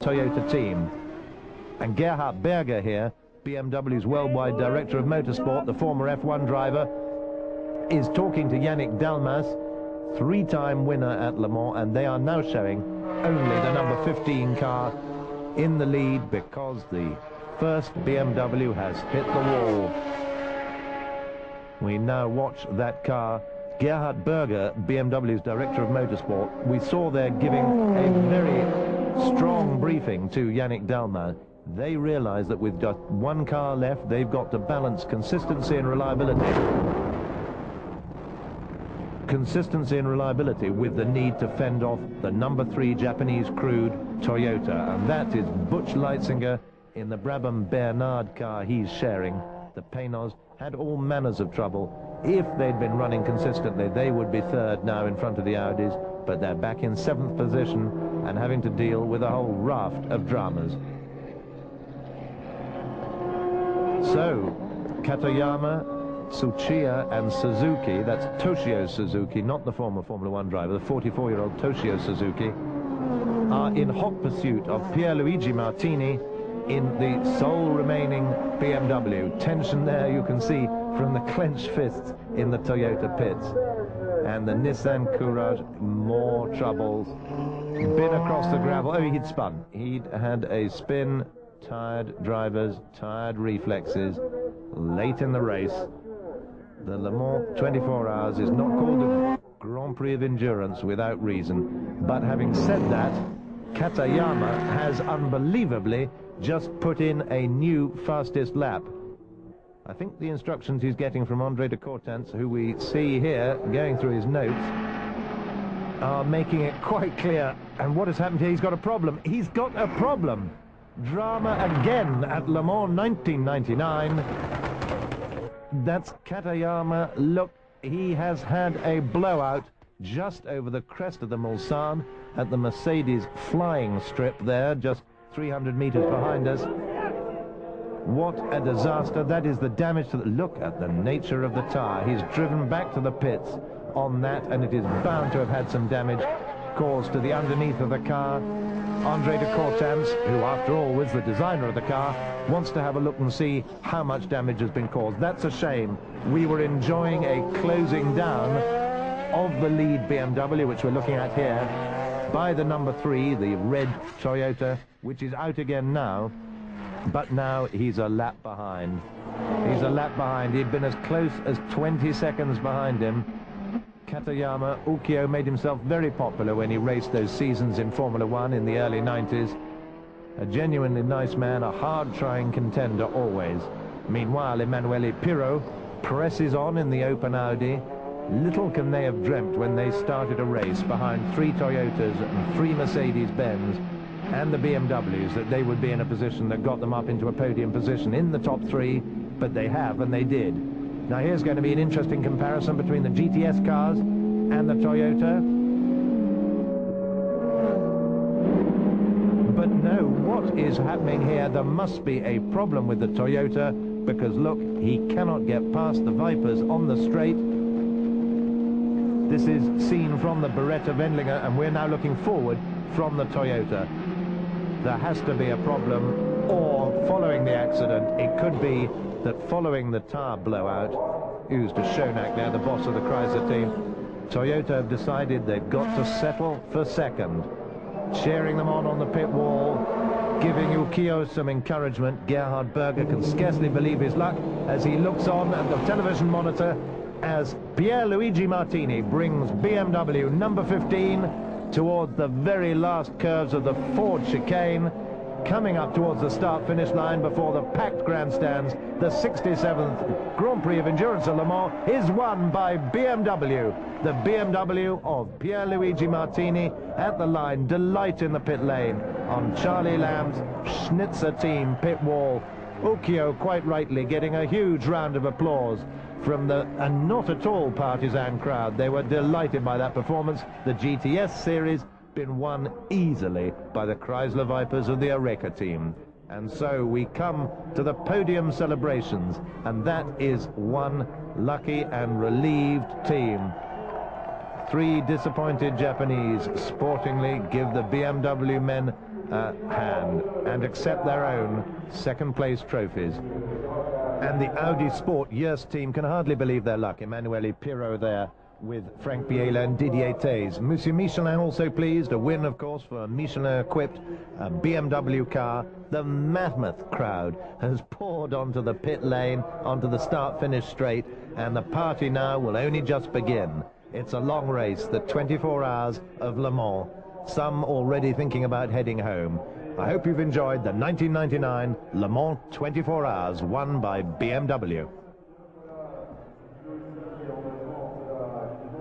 Toyota team. And Gerhard Berger here, BMW's worldwide director of motorsport, the former F1 driver, is talking to Yannick Dalmas, three-time winner at Le Mans, and they are now showing only the number 15 car in the lead because the first BMW has hit the wall. We now watch that car. Gerhard Berger, BMW's director of motorsport, we saw there giving a very strong briefing to Yannick Dalmas. They realize that with just one car left, they've got to balance consistency and reliability. Consistency and reliability with the need to fend off the number 3 Japanese crewed Toyota. And that is Butch Leitzinger in the Brabham Bernard car he's sharing. The Paynos had all manners of trouble. If they'd been running consistently, they would be third now in front of the Audis, but they're back in 7th position and having to deal with a whole raft of dramas. So, Katayama, Tsuchiya and Suzuki, that's Toshio Suzuki, not the former Formula 1 driver, the 44-year-old Toshio Suzuki, are in hot pursuit of Pierluigi Martini in the sole remaining BMW. Tension there, you can see, from the clenched fists in the Toyota pits. And the Nissan Courage, more troubles. Been across the gravel. Oh, he'd spun. He'd had a spin. Tired drivers, tired reflexes. Late in the race. The Le Mans 24 Hours is not called a Grand Prix of Endurance without reason. But having said that, Katayama has unbelievably just put in a new fastest lap. I think the instructions he's getting from Andre de Cortance, who we see here going through his notes, are making it quite clear. And what has happened here? He's got a problem. He's got a problem. Drama again at Le Mans 1999. That's Katayama. Look, he has had a blowout just over the crest of the Mulsanne at the Mercedes flying strip there, just 300 meters behind us. What a disaster. That is the damage to the... Look at the nature of the tyre. He's driven back to the pits on that, and it is bound to have had some damage caused to the underneath of the car. Andre de Cortance, who after all was the designer of the car, wants to have a look and see how much damage has been caused. That's a shame. We were enjoying a closing down of the lead BMW, which we're looking at here, by the number 3, the red Toyota, which is out again now. But now he's a lap behind. He's a lap behind. He'd been as close as 20 seconds behind him. Katayama, Ukyo made himself very popular when he raced those seasons in Formula 1 in the early 90s. A genuinely nice man, a hard-trying contender always. Meanwhile, Emanuele Pirro presses on in the open Audi. Little can they have dreamt when they started a race behind 3 Toyotas and 3 Mercedes-Benz and the BMWs that they would be in a position that got them up into a podium position in the top 3, but they have, and they did. Now here's going to be an interesting comparison between the GTS cars and the Toyota. But no, what is happening here? There must be a problem with the Toyota, because look, he cannot get past the Vipers on the straight. This is seen from the Beretta Wendlinger, and we're now looking forward from the Toyota. There has to be a problem, or following the accident, it could be that following the tyre blowout, who's to Schoenack there, the boss of the Chrysler team, Toyota have decided they've got to settle for second. Cheering them on the pit wall, giving Ukyo some encouragement. Gerhard Berger can scarcely believe his luck as he looks on at the television monitor as Pierluigi Martini brings BMW number 15 towards the very last curves of the Ford chicane, coming up towards the start-finish line before the packed grandstands. The 67th Grand Prix of Endurance at Le Mans is won by BMW. The BMW of Pierluigi Martini at the line. Delight in the pit lane on Charlie Lamb's Schnitzer team pit wall. Ukyo, quite rightly, getting a huge round of applause from the not at all partisan crowd. They were delighted by that performance. The GTS series been won easily by the Chrysler Vipers of the Oreca team. And so we come to the podium celebrations, and that is one lucky and relieved team. 3 disappointed Japanese sportingly give the BMW men hand and accept their own second-place trophies. And the Audi Sport Yerst team can hardly believe their luck. Emanuele Pirro there with Frank Biela and Didier Taze. Monsieur Michelin also pleased. A win, of course, for a Michelin-equipped BMW car. The mammoth crowd has poured onto the pit lane, onto the start-finish straight, and the party now will only just begin. It's a long race, the 24 hours of Le Mans. Some already thinking about heading home. I hope you've enjoyed the 1999 Le Mans 24 Hours won by BMW.